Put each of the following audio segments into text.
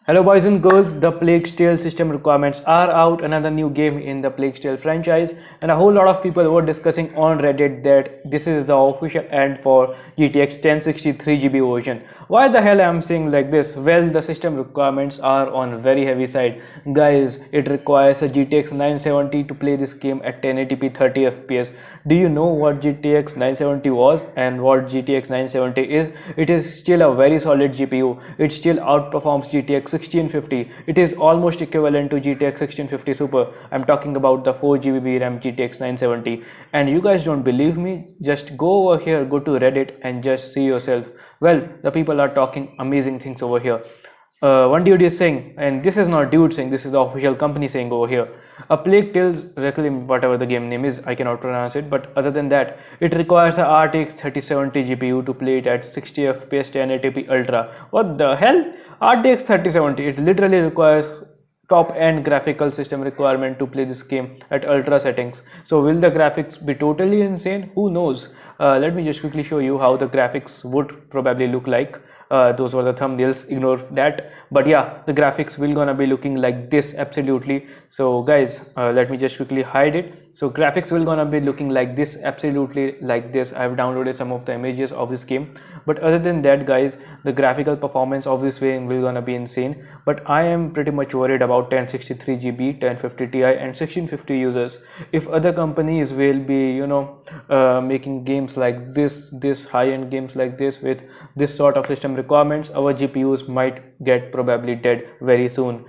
Hello, boys and girls. The Plague Tale system requirements are out. Another new game in the Plague Tale franchise, and a whole lot of people were discussing on Reddit that this is the official end for GTX 1060 3GB version. Why the hell am I saying like this? Well, the system requirements are on very heavy side, guys. It requires a GTX 970 to play this game at 1080p 30 FPS. Do you know what GTX 970 was and what GTX 970 is? It is still a very solid GPU. It still outperforms GTX 1650. It is almost equivalent to GTX 1650 Super. I'm talking about the 4GB RAM GTX 970. And you guys don't believe me? Just go over here, go to Reddit and just see yourself. Well, the people are talking amazing things over here. One dude is saying, and this is not dude saying, this is the official company saying over here, a Plague Tale Requiem, whatever the game name is, I cannot pronounce it, but other than that, it requires a RTX 3070 GPU to play it at 60 FPS 1080p Ultra. What the hell? RTX 3070, it literally requires top end graphical system requirement to play this game at ultra settings. So will the graphics be totally insane? Who knows? Let me just quickly show you how the graphics would probably look like. Those were the thumbnails, ignore that. But yeah, the graphics will gonna be looking like this, absolutely. So guys, let me just quickly hide it. So graphics will gonna be looking like this, absolutely like this. I have downloaded some of the images of this game, but other than that, guys, the graphical performance of this game will gonna be insane. But I am pretty much worried about 1063GB, 1050 Ti and 1650 users. If other companies will be, making games like this high-end games like this with this sort of system requirements, our GPUs might get probably dead very soon,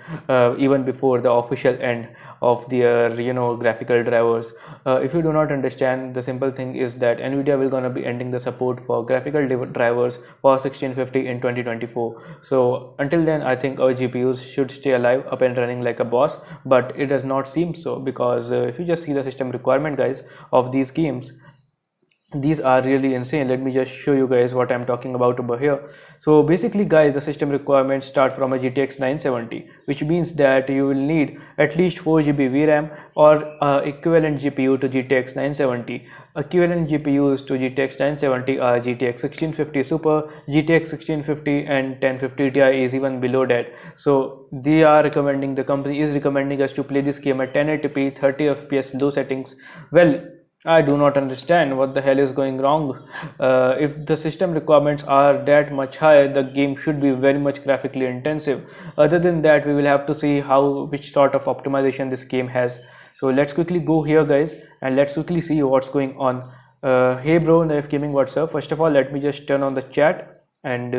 even before the official end of their graphical drivers. If you do not understand, the simple thing is that Nvidia will gonna be ending the support for graphical drivers for 1650 in 2024. So until then, I think our GPUs should stay alive, up and running like a boss, but it does not seem so, because if you just see the system requirement, guys, of these games, these are really insane. Let me just show you guys what I'm talking about over here. So basically, guys, the system requirements start from a GTX 970, which means that you will need at least 4GB VRAM or equivalent GPU to GTX 970. Equivalent GPUs to GTX 970 are GTX 1650 Super, GTX 1650 and 1050 Ti is even below that. So the company is recommending us to play this game at 1080p 30 FPS low settings. Well, I do not understand what the hell is going wrong. If the system requirements are that much high, the game should be very much graphically intensive. Other than that, we will have to see which sort of optimization this game has. So let's quickly go here, guys, and let's quickly see what's going on. Hey bro, Naif Gaming, what's up? First of all, let me just turn on the chat, and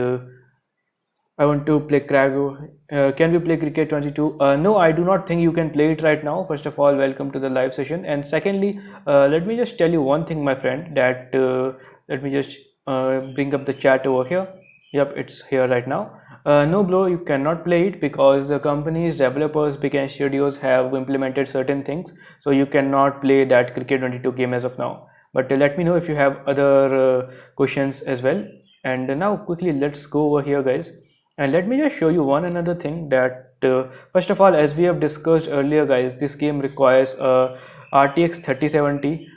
I want to play Krago. Can we play Cricket 22? No, I do not think you can play it right now. First of all, welcome to the live session. And secondly, let me just tell you one thing, my friend, that let me just bring up the chat over here. Yep, it's here right now. No, bro, you cannot play it because the company's developers, big and studios have implemented certain things. So you cannot play that Cricket 22 game as of now. But let me know if you have other questions as well. And now quickly, let's go over here, guys. And let me just show you one another thing that first of all, as we have discussed earlier, guys, this game requires a RTX 3070,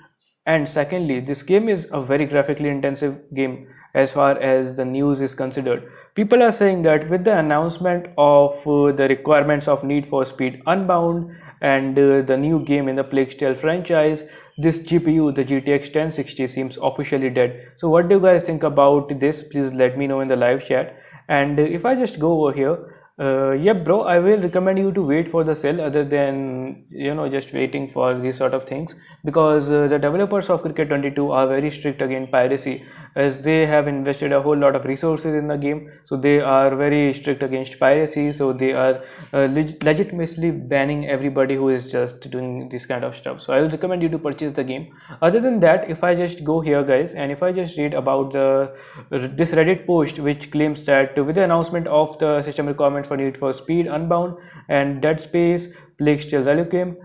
and secondly, this game is a very graphically intensive game as far as the news is considered. People are saying that with the announcement of the requirements of Need for Speed Unbound and the new game in the Plague Tale franchise, this GPU, the GTX 1060, seems officially dead. So what do you guys think about this? Please let me know in the live chat. And if I just go over here, yep bro, I will recommend you to wait for the sale other than just waiting for these sort of things, because the developers of Cricket 22 are very strict against piracy, as they have invested a whole lot of resources in the game. So they are very strict against piracy, so they are legitimately banning everybody who is just doing this kind of stuff. So I will recommend you to purchase the game. Other than that, if I just go here, guys, and if I just read about this Reddit post which claims that with the announcement of the system requirements for Need for Speed Unbound and Dead Space, Plague Tale Requiem,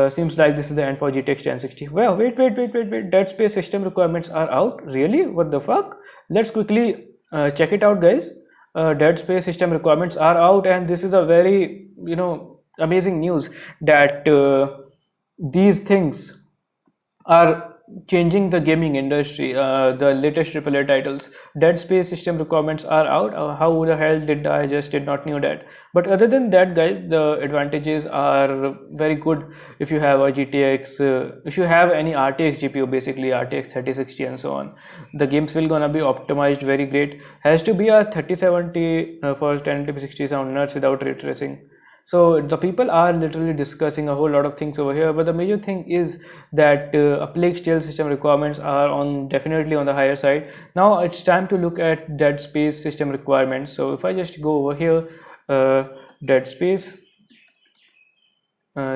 seems like this is the end for GTX 1060. Well, wait, Dead Space system requirements are out? Really? What the fuck? Let's quickly check it out, guys. Dead Space system requirements are out, and this is a very amazing news that these things are changing the gaming industry. The latest AAA titles, Dead Space system requirements are out. How the hell I just did not knew that. But other than that, guys, the advantages are very good. If you have a GTX, if you have any RTX GPU, basically RTX 3060 and so on, the games will gonna be optimized very great. Has to be a 3070 for 1080p 60 sound nuts without ray tracing. So the people are literally discussing a whole lot of things over here, but the major thing is that a plague tale system requirements are on definitely on the higher side. Now it's time to look at Dead Space system requirements. So if I just go over here, Dead Space,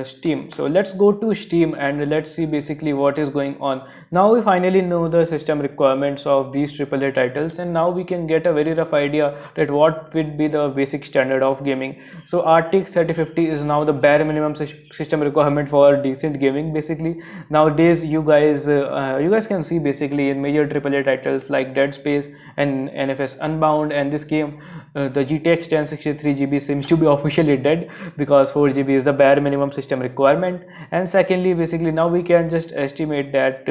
Steam. So let's go to Steam and let's see basically what is going on. Now we finally know the system requirements of these AAA titles, and now we can get a very rough idea that what would be the basic standard of gaming. So RTX 3050 is now the bare minimum system requirement for decent gaming. Basically nowadays you guys can see basically in major AAA titles like Dead Space and NFS Unbound and this game, the GTX 1063 GB seems to be officially dead because 4 GB is the bare minimum system requirement. And secondly, basically now we can just estimate that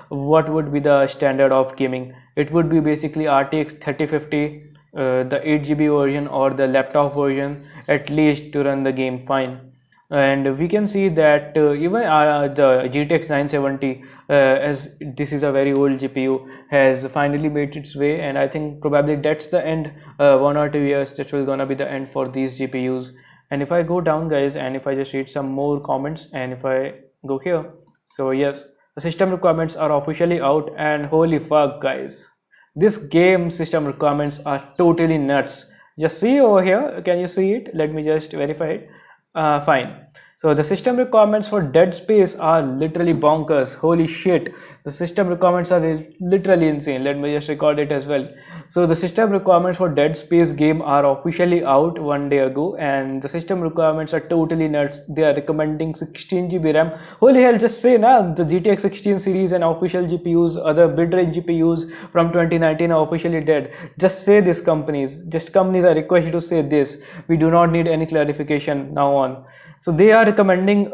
what would be the standard of gaming. It would be basically RTX 3050, the 8 GB version or the laptop version at least to run the game fine. And we can see that even the GTX 970, as this is a very old GPU, has finally made its way, and I think probably that's the end. 1 or 2 years, that will gonna be the end for these GPUs. And if I go down, guys, and if I just read some more comments, and if I go here, so yes, the system requirements are officially out, and holy fuck, guys, this game system requirements are totally nuts. Just see over here, can you see it? Let me just verify it. Fine. So the system requirements for Dead Space are literally bonkers. Holy shit, the system requirements are literally insane. Let me just record it as well. So the system requirements for Dead Space game are officially out 1 day ago, and the system requirements are totally nuts. They are recommending 16 GB RAM. Holy hell, just say na, the GTX 16 series and official GPUs, other mid-range GPUs from 2019 are officially dead. Just say this, companies. Just companies are requested to say this. We do not need any clarification now on. So they are recommending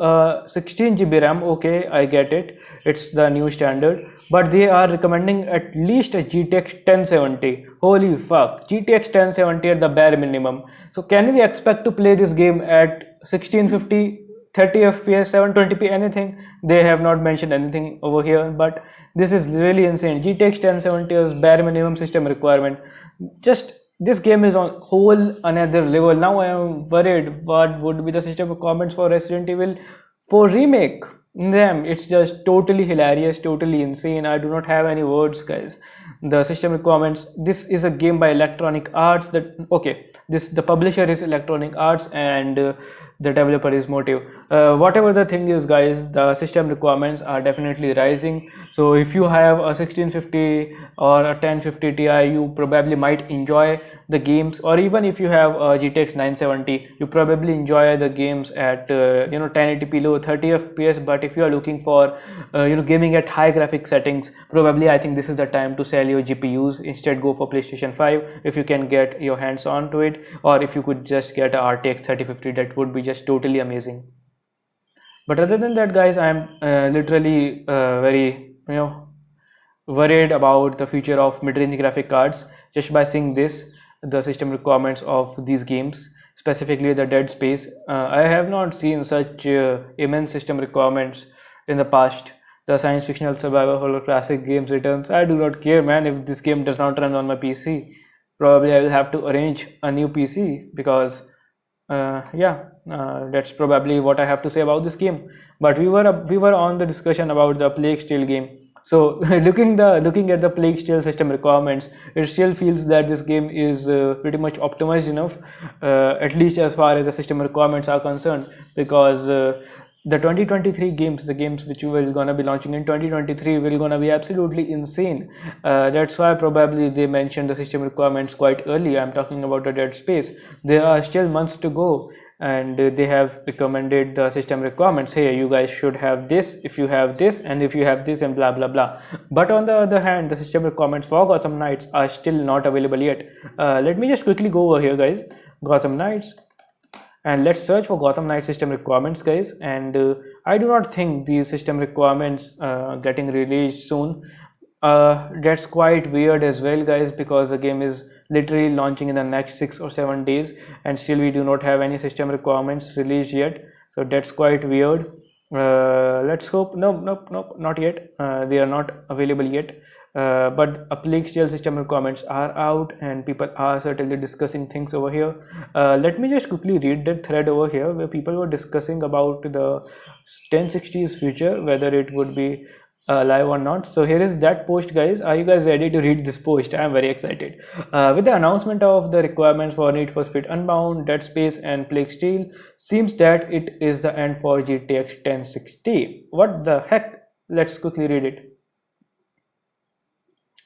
16 GB RAM. Okay, I get it, it's the new standard, but they are recommending at least a GTX 1070. Holy fuck, GTX 1070 at the bare minimum. So can we expect to play this game at 1650, 30 FPS, 720p, anything? They have not mentioned anything over here, but this is really insane. GTX 1070 is bare minimum system requirement. Just this game is on whole another level. Now I am worried what would be the system requirements for Resident Evil 4 remake. Damn, it's just totally hilarious, totally insane. I do not have any words, guys. The system requirements, this is a game by Electronic Arts. That okay, this the publisher is Electronic Arts, and the developer is Motive. Whatever the thing is, guys, the system requirements are definitely rising. So if you have a 1650 or a 1050 Ti, you probably might enjoy the games, or even if you have a GTX 970, you probably enjoy the games at 1080p low 30 FPS. But if you are looking for gaming at high graphic settings, probably I think this is the time to sell your GPUs. Instead, go for PlayStation 5 if you can get your hands on to it, or if you could just get a RTX 3050, that would be just totally amazing. But other than that, guys, I am literally very worried about the future of mid-range graphic cards just by seeing this, the system requirements of these games, specifically the Dead Space. I have not seen such immense system requirements in the past. The science fictional survival horror classic games returns. I do not care, man, if this game does not run on my PC. Probably I will have to arrange a new PC because that's probably what I have to say about this game. But we were on the discussion about the Plague Tale game. So looking at the Plague Tale system requirements, it still feels that this game is pretty much optimized enough, at least as far as the system requirements are concerned, because the 2023 games, the games which will gonna be launching in 2023 will gonna be absolutely insane. That's why probably they mentioned the system requirements quite early. I'm talking about the Dead Space. There are still months to go, and they have recommended the system requirements. Hey, you guys should have this if you have this, and if you have this, and blah blah blah. But on the other hand, the system requirements for Gotham Knights are still not available yet. Let me just quickly go over here, guys. Gotham Knights. And let's search for Gotham Knight system requirements, guys. And I do not think these system requirements getting released soon. That's quite weird as well, guys, because the game is literally launching in the next 6 or 7 days, and still we do not have any system requirements released yet. So that's quite weird. Let's hope. Nope, not yet. They are not available yet. But a Plague Tale system requirements are out, and people are certainly discussing things over here. Let me just quickly read that thread over here where people were discussing about the 1060's future, whether it would be live or not. So here is that post, guys. Are you guys ready to read this post? I am very excited. With the announcement of the requirements for Need for Speed Unbound, Dead Space, and Plague Tale, seems that it is the end for GTX 1060. What the heck? Let's quickly read it.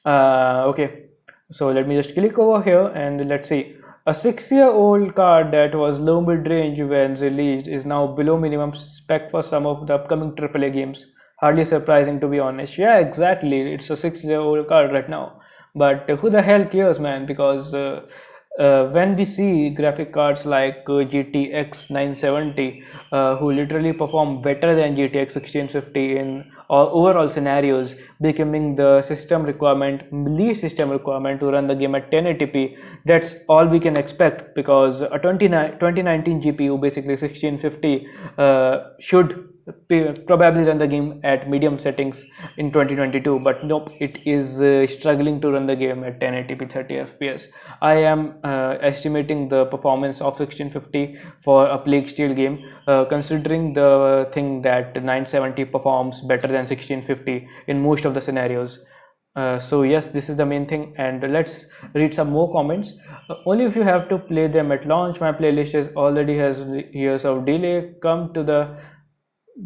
Okay, so let me just click over here and let's see. A 6-year-old card that was low mid-range when released is now below minimum spec for some of the upcoming AAA games. Hardly surprising, to be honest. Yeah, exactly. It's a 6-year-old card right now. But who the hell cares, man? Because when we see graphic cards like GTX 970, who literally perform better than GTX 1650 in overall scenarios, becoming the system requirement, least system requirement to run the game at 1080p, that's all we can expect, because a 2019 GPU, basically 1650, should probably run the game at medium settings in 2022, but nope, it is struggling to run the game at 1080p 30 fps. I am estimating the performance of 1650 for a Plague Tale game, considering the thing that 970 performs better than 1650 in most of the scenarios. So yes, this is the main thing, and let's read some more comments. Only if you have to play them at launch. My playlist is already has years of delay. Come to the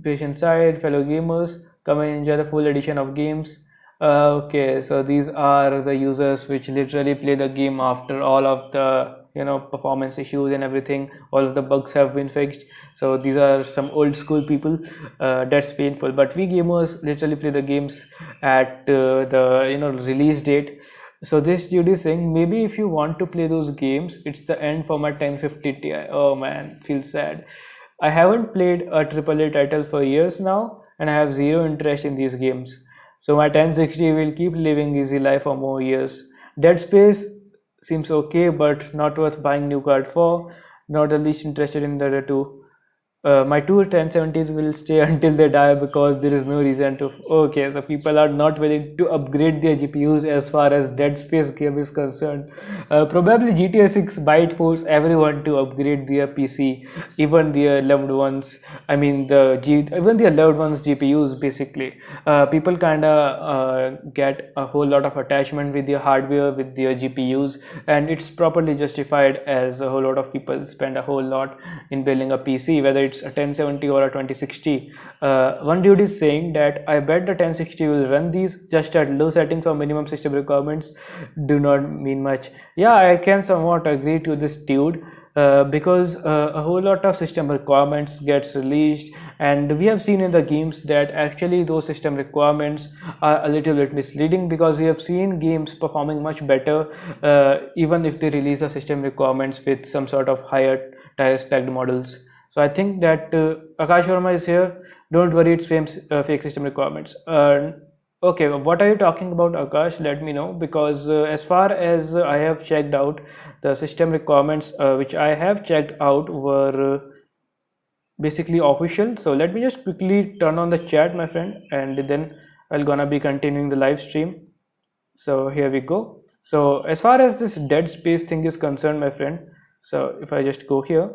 patient side, fellow gamers, come and enjoy the full edition of games. Okay, so these are the users which literally play the game after all of the performance issues and everything. All of the bugs have been fixed. So these are some old school people. That's painful. But we gamers literally play the games at the release date. So this dude is saying, maybe if you want to play those games, it's the end for my 1050 Ti. Oh man, feels sad. I haven't played a AAA title for years now, and I have zero interest in these games. So my 1060 will keep living easy life for more years. Dead Space seems okay, but not worth buying new card for. Not the least interested in the other two. My two 1070s will stay until they die, because there is no reason to. Okay, so people are not willing to upgrade their GPUs as far as Dead Space game is concerned. Probably GTA 6 might force everyone to upgrade their PC, even their loved ones. I mean, even their loved ones' GPUs. Basically, people kinda get a whole lot of attachment with their hardware, with their GPUs, and it's properly justified, as a whole lot of people spend a whole lot in building a PC, whether it's a 1070 or a 2060. One dude is saying that I bet the 1060 will run these just at low settings or minimum system requirements do not mean much. Yeah, I can somewhat agree to this dude. Because a whole lot of system requirements gets released, and we have seen in the games that actually those system requirements are a little bit misleading, because we have seen games performing much better even if they release the system requirements with some sort of higher tier spec models. So I think that Akash Verma is here. Don't worry, it's fake system requirements. Okay, what are you talking about, Akash? Let me know, because as far as I have checked out, the system requirements which I have checked out were basically official. So let me just quickly turn on the chat, my friend, and then I'll gonna be continuing the live stream. So here we go. So as far as this Dead Space thing is concerned, my friend, so if I just go here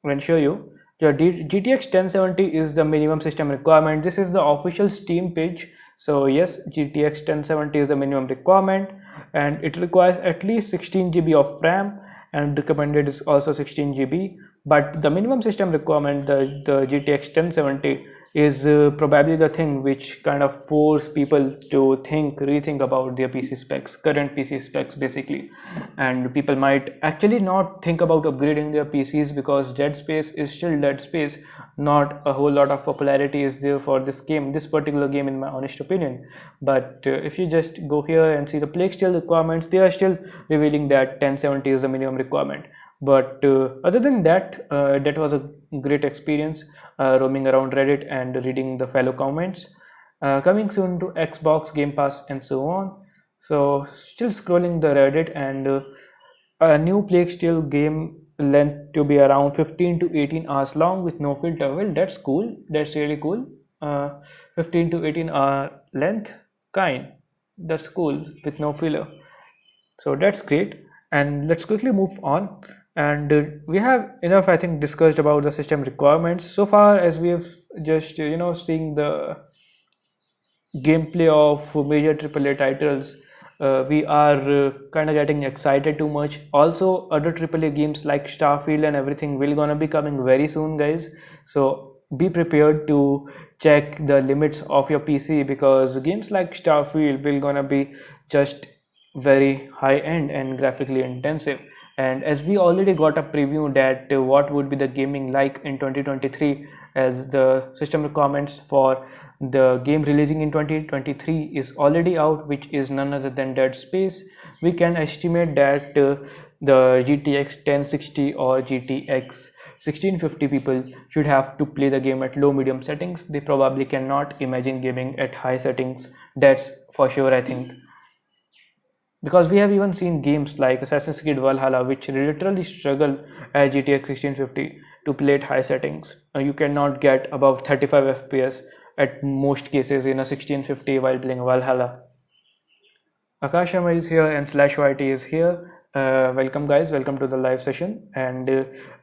and show you, the GTX 1070 is the minimum system requirement. This is the official Steam page. So yes, GTX 1070 is the minimum requirement, and it requires at least 16 GB of RAM, and recommended is also 16 GB. But the minimum system requirement, the GTX 1070, is probably the thing which kind of force people to rethink about their PC specs, current PC specs basically. And people might actually not think about upgrading their PCs, because Dead Space is still Dead Space. Not a whole lot of popularity is there for this game, this particular game, in my honest opinion. But if you just go here and see the Plague Tale requirements, they are still revealing that 1070 is the minimum requirement. But other than that, that was a great experience roaming around Reddit and reading the fellow comments. Coming soon to Xbox, Game Pass, and so on. So still scrolling the Reddit, and a new Plague Tale game length to be around 15 to 18 hours long with no filter. Well, that's cool. That's really cool. 15 to 18 hour length, kind. That's cool with no filler. So that's great. And let's quickly move on. And we have enough, I think, discussed about the system requirements so far, as we have just seeing the gameplay of major AAA titles. We are kind of getting excited too much. Also, other AAA games like Starfield and everything will gonna be coming very soon, guys. So be prepared to check the limits of your PC, because games like Starfield will gonna be just very high end and graphically intensive. And as we already got a preview that what would be the gaming like in 2023, as the system requirements for the game releasing in 2023 is already out, which is none other than Dead Space. We can estimate that the GTX 1060 or GTX 1650 people should have to play the game at low medium settings. They probably cannot imagine gaming at high settings, that's for sure, I think. Because we have even seen games like Assassin's Creed Valhalla, which literally struggle at GTX 1650 to play at high settings. You cannot get above 35 FPS at most cases in a 1650 while playing Valhalla. Akash Sharma is here and Slash YT is here. Welcome, guys, welcome to the live session. And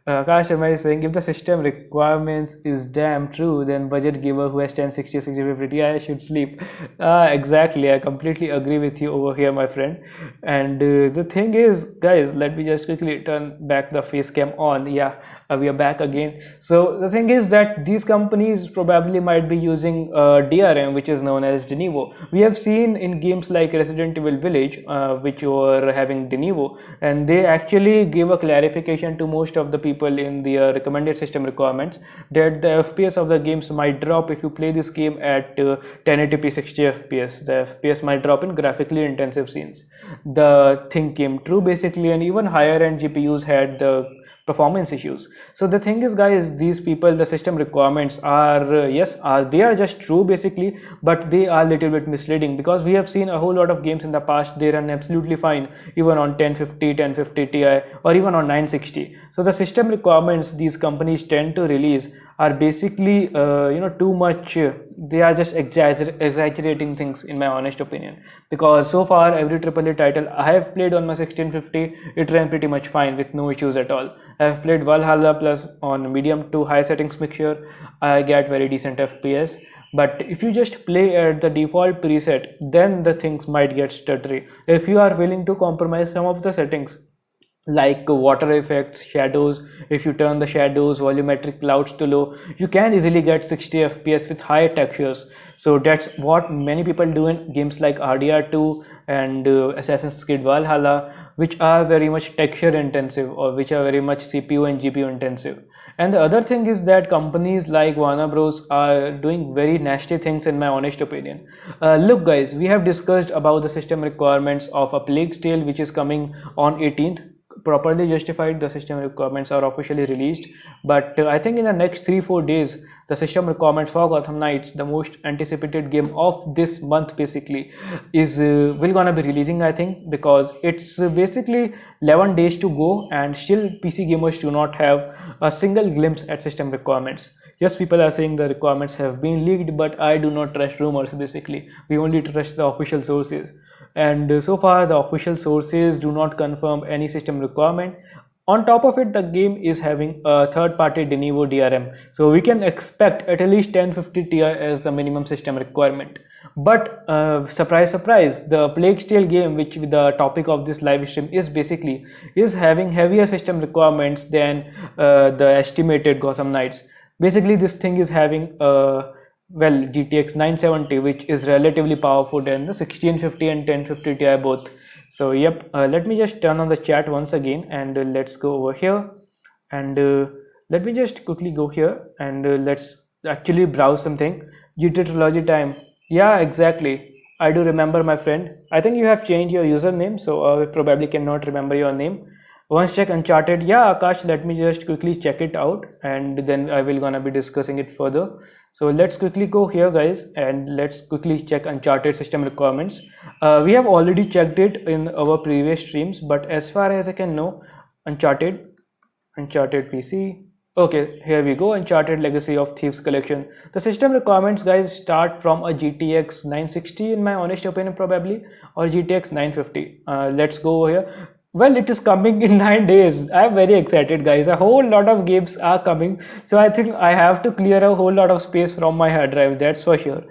Akash Sharma is saying, if the system requirements is damn true, then budget giver who has 1060 6050 Ti should sleep. Exactly, I completely agree with you over here, my friend. And the thing is, guys, let me just quickly turn back the face cam on. Yeah, we are back again. So the thing is that these companies probably might be using DRM, which is known as de novo. We have seen in games like Resident Evil Village, which were having de novo, and they actually gave a clarification to most of the people in the recommended system requirements that the FPS of the games might drop if you play this game at 1080p 60 FPS. The FPS might drop in graphically intensive scenes. The thing came true basically, and even higher end GPUs had the performance issues. So the thing is, guys, these people, the system requirements are yes, they are just true basically, but they are a little bit misleading, because we have seen a whole lot of games in the past, they run absolutely fine even on 1050 Ti or even on 960. So the system requirements these companies tend to release are basically too much. They are just exaggerating things, in my honest opinion, because so far every AAA title I have played on my 1650, it ran pretty much fine with no issues at all. I have played Valhalla Plus on medium to high settings mixture, I get very decent FPS. But if you just play at the default preset, then the things might get stuttery. If you are willing to compromise some of the settings, like water effects, shadows, if you turn the shadows, volumetric clouds to low, you can easily get 60 FPS with high textures. So that's what many people do in games like RDR2 and Assassin's Creed Valhalla, which are very much texture intensive, or which are very much CPU and GPU intensive. And the other thing is that companies like Warner Bros are doing very nasty things, in my honest opinion. Look, guys, we have discussed about the system requirements of A Plague Tale, which is coming on 18th. Properly justified, the system requirements are officially released, but I think in the next 3-4 days the system requirements for Gotham Knights, the most anticipated game of this month basically, is will gonna be releasing, I think, because it's basically 11 days to go and still PC gamers do not have a single glimpse at system requirements. Yes, people are saying the requirements have been leaked, but I do not trust rumors. Basically, we only trust the official sources, and so far the official sources do not confirm any system requirement. On top of it, the game is having a third-party de novo DRM, so we can expect at least 1050 Ti as the minimum system requirement. But surprise, surprise, the Plague Tale game, which the topic of this live stream is basically, is having heavier system requirements than the estimated Gotham Knights. Basically, this thing is having well, GTX 970, which is relatively powerful than the 1650 and 1050 Ti both. So yep, let me just turn on the chat once again, and let's go over here, and let me just quickly go here, and let's actually browse something. GT Trilogy time. Yeah, exactly, I do remember, my friend. I think you have changed your username, so I probably cannot remember your name. Once check Uncharted, yeah, Akash, let me just quickly check it out and then I will gonna be discussing it further. So let's quickly go here, guys, and let's quickly check Uncharted system requirements. We have already checked it in our previous streams, but as far as I can know, Uncharted, Uncharted PC. Okay, here we go. Uncharted Legacy of Thieves Collection. The system requirements, guys, start from a GTX 960 in my honest opinion, probably, or GTX 950. Let's go over here. Well, it is coming in 9 days. I'm very excited, guys. A whole lot of games are coming, so I think I have to clear a whole lot of space from my hard drive. That's for sure.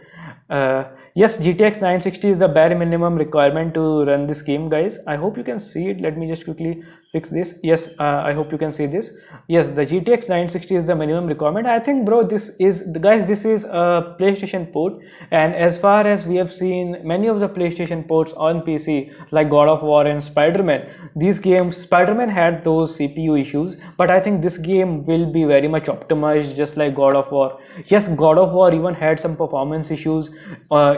Yes, GTX 960 is the bare minimum requirement to run this game, guys. I hope you can see it. Let me just quickly fix this. Yes, I hope you can see this. Yes, the GTX 960 is the minimum requirement. I think, bro, this is, guys, this is a PlayStation port, and as far as we have seen many of the PlayStation ports on PC, like God of War and Spider-Man, these games, Spider-Man had those CPU issues, but I think this game will be very much optimized, just like God of War. Yes, God of War even had some performance issues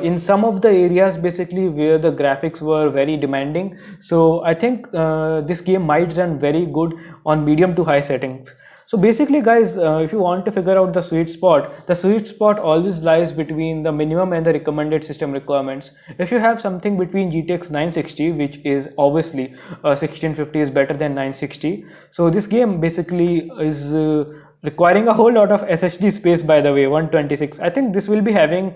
in some of the areas, basically, where the graphics were very demanding. So I think this game might run very good on medium to high settings. So basically, guys, if you want to figure out the sweet spot always lies between the minimum and the recommended system requirements. If you have something between GTX 960, which is obviously 1650 is better than 960, so this game basically is requiring a whole lot of SSD space, by the way, 126. I think this will be having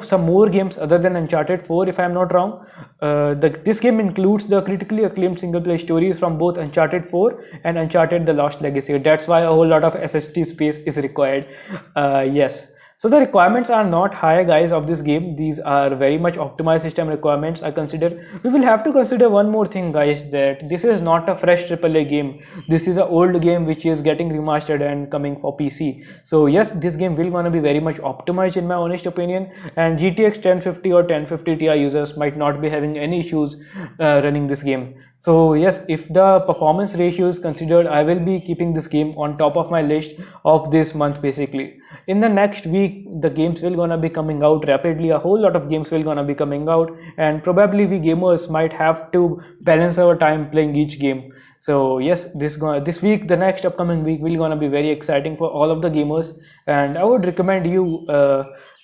some more games other than Uncharted 4, if I am not wrong. This game includes the critically acclaimed single player stories from both Uncharted 4 and Uncharted The Lost Legacy. That's why a whole lot of SSD space is required. Yes. So the requirements are not high, guys, of this game. These are very much optimized system requirements. We will have to consider one more thing, guys, that this is not a fresh AAA game. This is an old game which is getting remastered and coming for PC. So yes, this game will gonna be very much optimized in my honest opinion, and GTX 1050 or 1050 Ti users might not be having any issues running this game. So yes, if the performance ratio is considered, I will be keeping this game on top of my list of this month. Basically, in the next week, the games will gonna be coming out rapidly. A whole lot of games will gonna be coming out, and probably we gamers might have to balance our time playing each game. So yes, this week, the next upcoming week will gonna be very exciting for all of the gamers, and I would recommend you,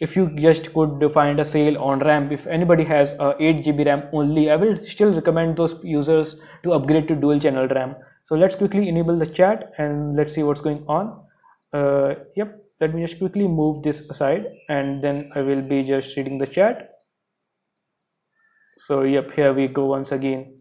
if you just could find a sale on RAM, if anybody has 8 GB RAM only, I will still recommend those users to upgrade to dual channel RAM. So let's quickly enable the chat and let's see what's going on. Yep, let me just quickly move this aside and then I will be just reading the chat. So yep, here we go once again.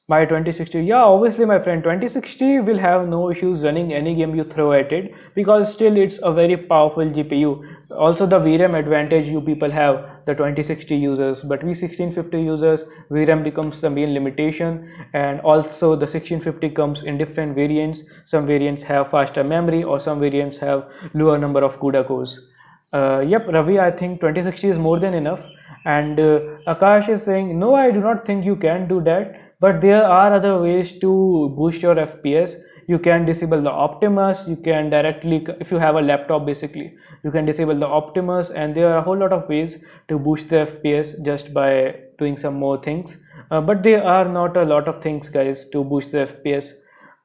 My 2060, yeah, obviously my friend, 2060 will have no issues running any game you throw at it, because still it's a very powerful GPU. Also the VRAM advantage you people have, the 2060 users, but we 1650 users, VRAM becomes the main limitation. And also the 1650 comes in different variants. Some variants have faster memory, or some variants have lower number of CUDA cores. Yep, Ravi, I think 2060 is more than enough. And Akash is saying, no, I do not think you can do that, but there are other ways to boost your FPS. You can disable the Optimus, you can directly, if you have a laptop basically, you can disable the Optimus, and there are a whole lot of ways to boost the FPS just by doing some more things. But there are not a lot of things, guys, to boost the FPS.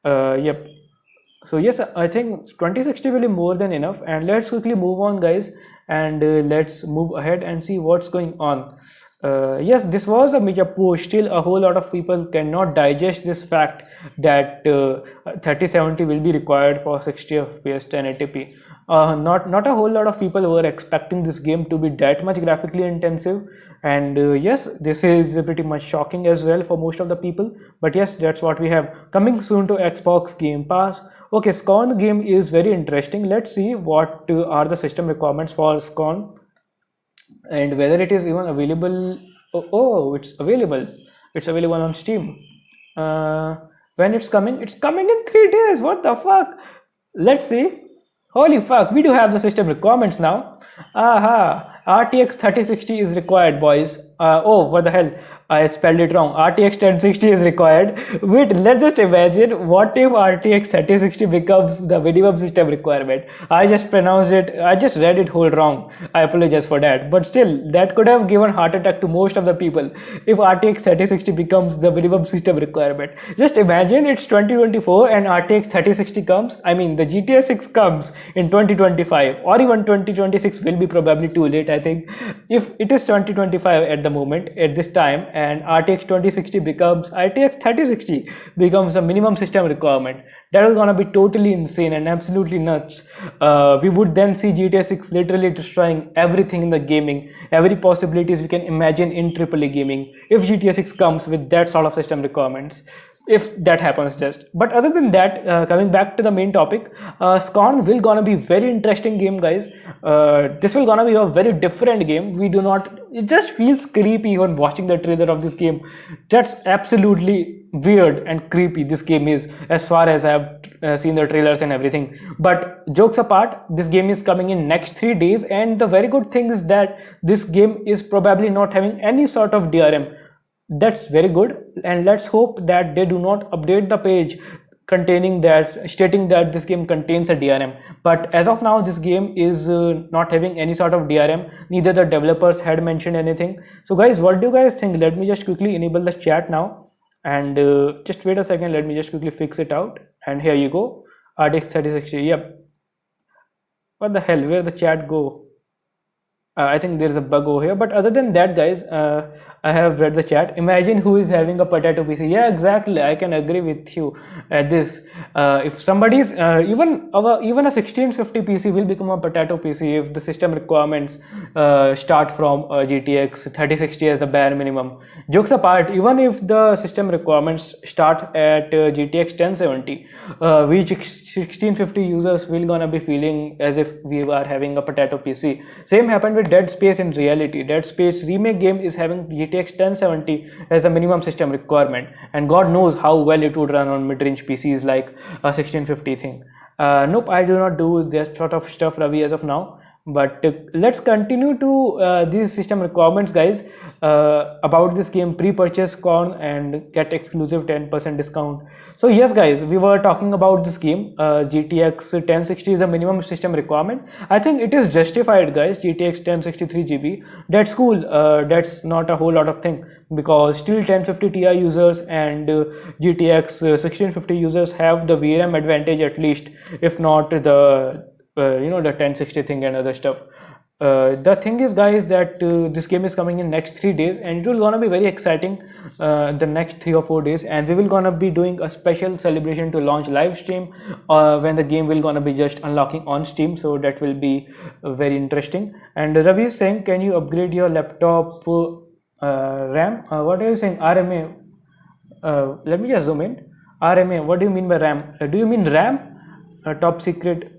Yep. So yes, I think 2060 will be more than enough, and let's quickly move on, guys, and let's move ahead and see what's going on. Yes, this was a major push. Still, a whole lot of people cannot digest this fact that 3070 will be required for 60 FPS 1080p. Not a whole lot of people were expecting this game to be that much graphically intensive, and yes, this is pretty much shocking as well for most of the people. But yes, that's what we have coming soon to Xbox Game Pass. Okay, SCON game is very interesting. Let's see what are the system requirements for SCON and whether it is even available. Oh, it's available. It's available on Steam. When it's coming in 3 days. What the fuck? Let's see. Holy fuck, we do have the system requirements now. Aha, RTX 3060 is required, boys. Oh, what the hell? I spelled it wrong. RTX 1060 is required. Wait, let's just imagine what if RTX 3060 becomes the minimum system requirement. I just pronounced it, I just read it whole wrong. I apologize for that. But still, that could have given heart attack to most of the people if RTX 3060 becomes the minimum system requirement. Just imagine it's 2024 and RTX 3060 comes, I mean the GTA 6 comes in 2025 or even 2026 will be probably too late, I think. If it is 2025 at the moment, at this time, and RTX 2060 becomes RTX 3060 becomes a minimum system requirement, that is gonna be totally insane and absolutely nuts. We would then see GTA 6 literally destroying everything in the gaming, every possibilities we can imagine in AAA gaming if GTA 6 comes with that sort of system requirements, if that happens. Just but other than that, coming back to the main topic, Scorn will gonna be very interesting game, guys. This will gonna be a very different game. We do not, it just feels creepy when watching the trailer of this game. That's absolutely weird and creepy this game is, as far as I have seen the trailers and everything. But jokes apart, this game is coming in next 3 days, and the very good thing is that this game is probably not having any sort of DRM. That's very good, and let's hope that they do not update the page containing that, stating that this game contains a DRM. But as of now, this game is not having any sort of DRM. Neither the developers had mentioned anything. So guys, what do you guys think? Let me just quickly enable the chat now, and just wait a second. Let me just quickly fix it out, and here you go. RTX 3060. Yep. What the hell, where the chat go? I think there's a bug over here, but other than that, guys, I have read the chat. Imagine who is having a potato PC. Yeah, exactly, I can agree with you at this. If somebody's even a 1650 PC will become a potato PC if the system requirements start from GTX 3060 as the bare minimum. Jokes apart, even if the system requirements start at GTX 1070, which 1650 users will gonna be feeling as if we are having a potato PC. Same happened with Dead Space in reality. Dead Space remake game is having GTX 1070 as a minimum system requirement, and God knows how well it would run on mid-range PCs like a 1650 thing. Nope, I do not do that sort of stuff, Ravi, as of now. But let's continue to these system requirements, guys. About this game, pre-purchase Corn and get exclusive 10% discount. So yes, guys, we were talking about this game. GTX 1060 is a minimum system requirement. I think it is justified, guys. GTX 1063 GB, that's cool. That's not a whole lot of thing, because still 1050 Ti users and GTX 1650 users have the VRAM advantage, at least, if not the the 1060 thing and other stuff. The thing is, guys, that this game is coming in next 3 days, and it will gonna be very exciting the next 3 or 4 days, and we will gonna be doing a special celebration to launch live stream when the game will gonna be just unlocking on Steam. So that will be very interesting. And Ravi is saying, can you upgrade your laptop RAM? What are you saying? RMA? Let me just zoom in. RMA, what do you mean by RAM? Do you mean RAM? Top secret.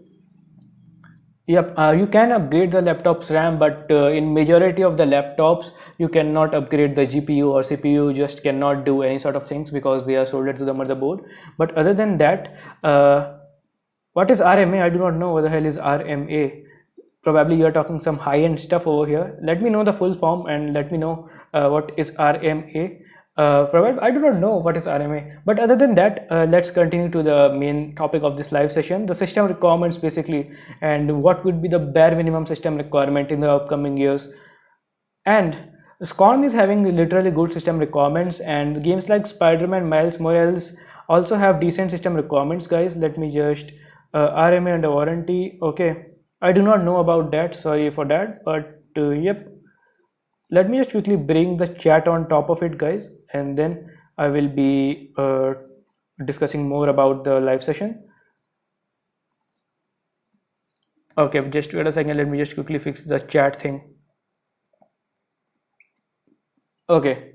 Yep, you can upgrade the laptop's RAM, but in majority of the laptops, you cannot upgrade the GPU or CPU. You just cannot do any sort of things because they are soldered to the motherboard. But other than that, what is RMA? I do not know what the hell is RMA. Probably you are talking some high-end stuff over here. Let me know the full form and let me know what is RMA. Probably I do not know what is RMA, but other than that, let's continue to the main topic of this live session, the system requirements basically, and what would be the bare minimum system requirement in the upcoming years. And Scorn is having literally good system requirements, and games like Spider-Man Miles Morales also have decent system requirements, guys. Let me just RMA under warranty. Okay, I do not know about that, sorry for that, but yep. Let me just quickly bring the chat on top of it, guys, and then I will be discussing more about the live session. Okay, just wait a second. Let me just quickly fix the chat thing. Okay,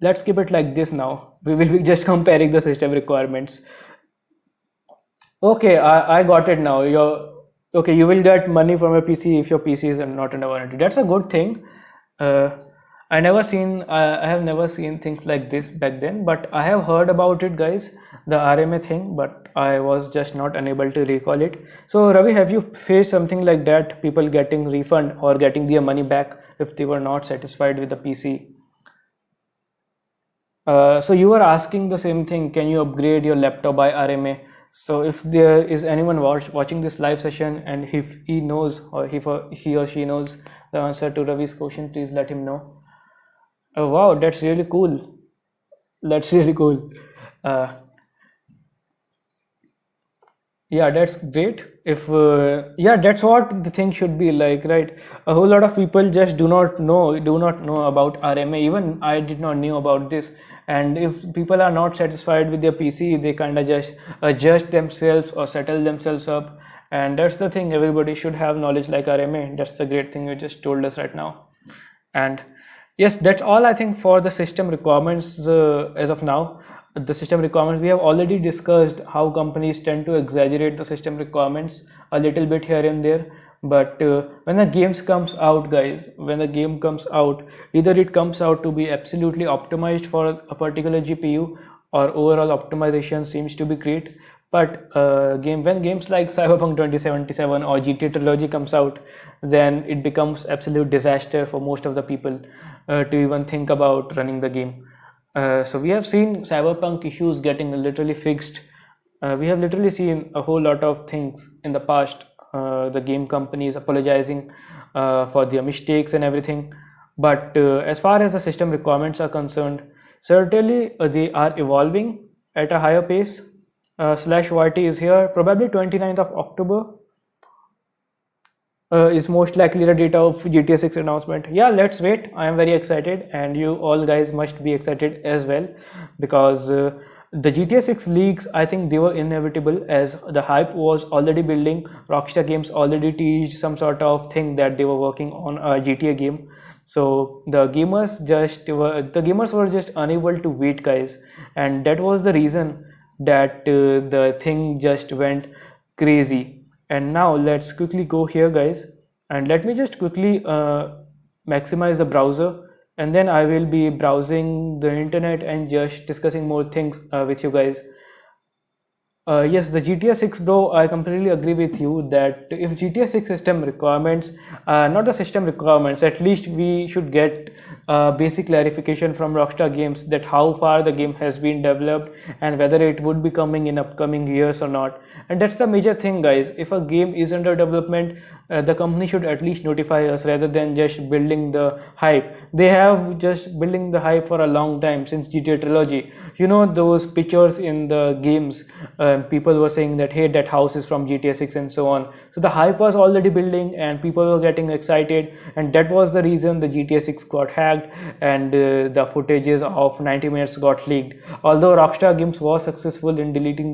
let's keep it like this now. We will be just comparing the system requirements. Okay, I got it now. Okay, you will get money from a PC if your PC is not under warranty. That's a good thing. I have never seen things like this back then, but I have heard about it, guys, the RMA thing, but I was just not unable to recall it. So, Ravi, have you faced something like that? People getting refund or getting their money back if they were not satisfied with the PC? So you were asking the same thing. Can you upgrade your laptop by RMA? So if there is anyone watching this live session and if he knows or if he or she knows the answer to Ravi's question, please let him know. Oh, wow, that's really cool. That's really cool. Uh, yeah, that's great. If yeah, that's what the thing should be like, right? A whole lot of people just do not know about RMA. Even I did not knew about this. And if people are not satisfied with their PC, they kind of just adjust themselves or settle themselves up. And that's the thing. Everybody should have knowledge like RMA. That's the great thing you just told us right now. And yes, that's all I think for the system requirements as of now. The system requirements, we have already discussed how companies tend to exaggerate the system requirements a little bit here and there. But when the games comes out, guys, when the game comes out, either it comes out to be absolutely optimized for a particular GPU, or overall optimization seems to be great. But when games like Cyberpunk 2077 or GTA Trilogy comes out, then it becomes absolute disaster for most of the people to even think about running the game. So we have seen Cyberpunk issues getting literally fixed. We have literally seen a whole lot of things in the past. The game companies apologizing for their mistakes and everything. But as far as the system requirements are concerned, certainly they are evolving at a higher pace. Slash YT is here, probably 29th of October is most likely the date of GTA 6 announcement. Yeah, let's wait. I am very excited, and you all guys must be excited as well, because the GTA 6 leaks, I think they were inevitable, as the hype was already building. Rockstar Games already teased some sort of thing that they were working on a GTA game. So the gamers were just unable to wait, guys, and that was the reason that the thing just went crazy. And now let's quickly go here, guys, and let me just quickly maximize the browser, and then I will be browsing the internet and just discussing more things with you guys. Yes, the GTA 6, bro, I completely agree with you that if GTA 6 system requirements, not the system requirements, at least we should get basic clarification from Rockstar Games that how far the game has been developed and whether it would be coming in upcoming years or not. And that's the major thing, guys. If a game is under development, the company should at least notify us rather than just building the hype. They have just building the hype for a long time since GTA Trilogy. You know, those pictures in the games, people were saying that hey, that house is from GTA 6 and so on. So the hype was already building and people were getting excited, and that was the reason the GTA 6 got hacked and the footages of 90 minutes got leaked. Although Rockstar Games was successful in deleting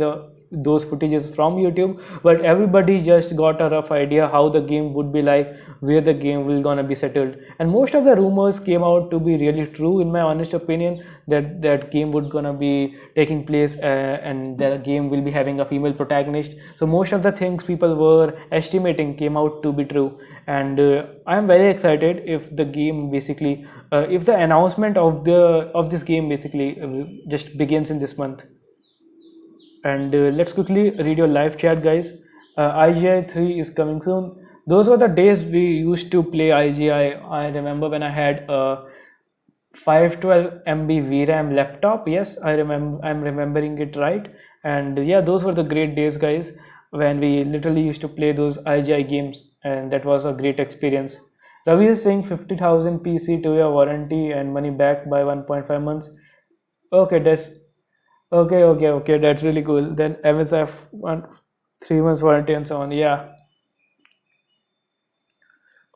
those footages from YouTube, but everybody just got a rough idea how the game would be like, where the game will gonna be settled, and most of the rumors came out to be really true, in my honest opinion, that that game would gonna be taking place and the game will be having a female protagonist. So most of the things people were estimating came out to be true, and I am very excited if the game basically if the announcement of this game basically just begins in this month. And let's quickly read your live chat, guys. IGI 3 is coming soon. Those were the days we used to play IGI. I remember when I had a 512 MB VRAM laptop. Yes, I'm remembering it right. And yeah, those were the great days, guys, when we literally used to play those IGI games, and that was a great experience. Ravi is saying 50,000 PC to your warranty and money back by 1.5 months. Okay, okay. That's really cool. Then MSF 3 months warranty and so on. Yeah,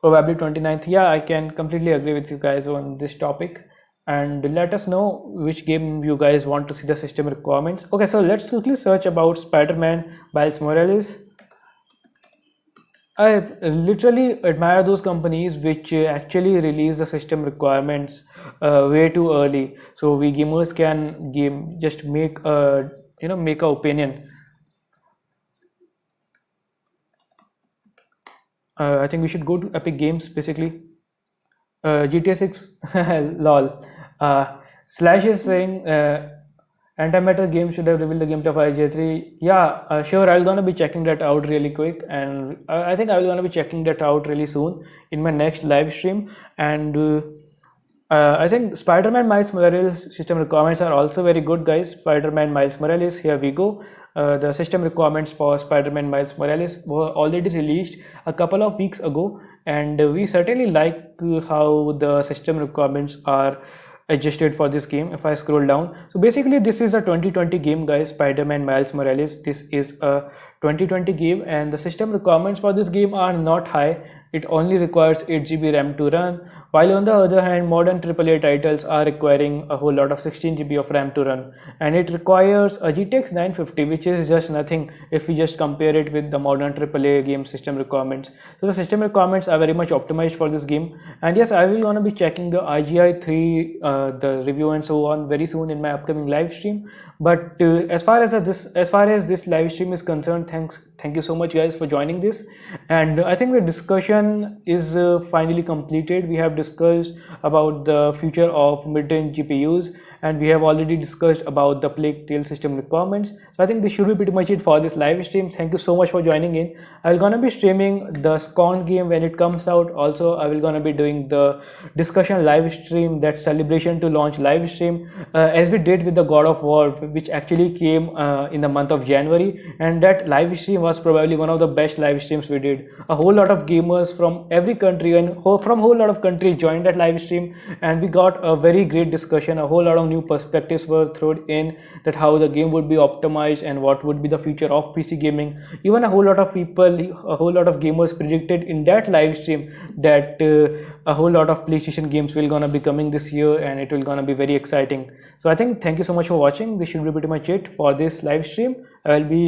probably 29th. Yeah, I can completely agree with you guys on this topic. And let us know which game you guys want to see the system requirements. Okay, so let's quickly search about Spider-Man Miles Morales. I literally admire those companies which actually release the system requirements way too early, so we gamers can game just make a make a opinion. I think we should go to Epic Games basically. GTA 6, lol. Slash is saying antimatter game should have revealed the gameplay of IJ3. Yeah, sure. I'll gonna be checking that out really quick, and I think I'm gonna be checking that out really soon in my next live stream. And I think Spider-Man Miles Morales system requirements are also very good, guys. Spider-Man Miles Morales, here we go. The system requirements for Spider-Man Miles Morales were already released a couple of weeks ago, and we certainly like how the system requirements are adjusted for this game. If I scroll down, so basically this is a 2020 game, guys. Spider-Man Miles Morales, this is a 2020 game, and the system requirements for this game are not high. It only requires 8 GB RAM to run, while on the other hand modern AAA titles are requiring a whole lot of 16 GB of RAM to run, and it requires a GTX 950, which is just nothing if we just compare it with the modern AAA game system requirements. So the system requirements are very much optimized for this game. And yes, I will gonna be checking the IGI 3 the review and so on very soon in my upcoming live stream. But as far as this live stream is concerned, thank you so much, guys, for joining this. And I think the discussion is finally completed. We have discussed about the future of mid-range GPUs, and we have already discussed about the Plague Tale system requirements. So I think this should be pretty much it for this live stream. Thank you so much for joining in. I'm gonna be streaming the Scorn game when it comes out. Also, I will gonna be doing the discussion live stream, that celebration to launch live stream, as we did with the God of War, which actually came in the month of January, and that live stream was probably one of the best live streams we did. A whole lot of gamers from every country and from whole lot of countries joined that live stream, and we got a very great discussion. A whole lot of new perspectives were thrown in, that how the game would be optimized and what would be the future of PC gaming. Even a whole lot of people, a whole lot of gamers predicted in that live stream that a whole lot of PlayStation games will gonna be coming this year, and it will gonna be very exciting. So I think thank you so much for watching. This should be pretty much it for this live stream. I'll be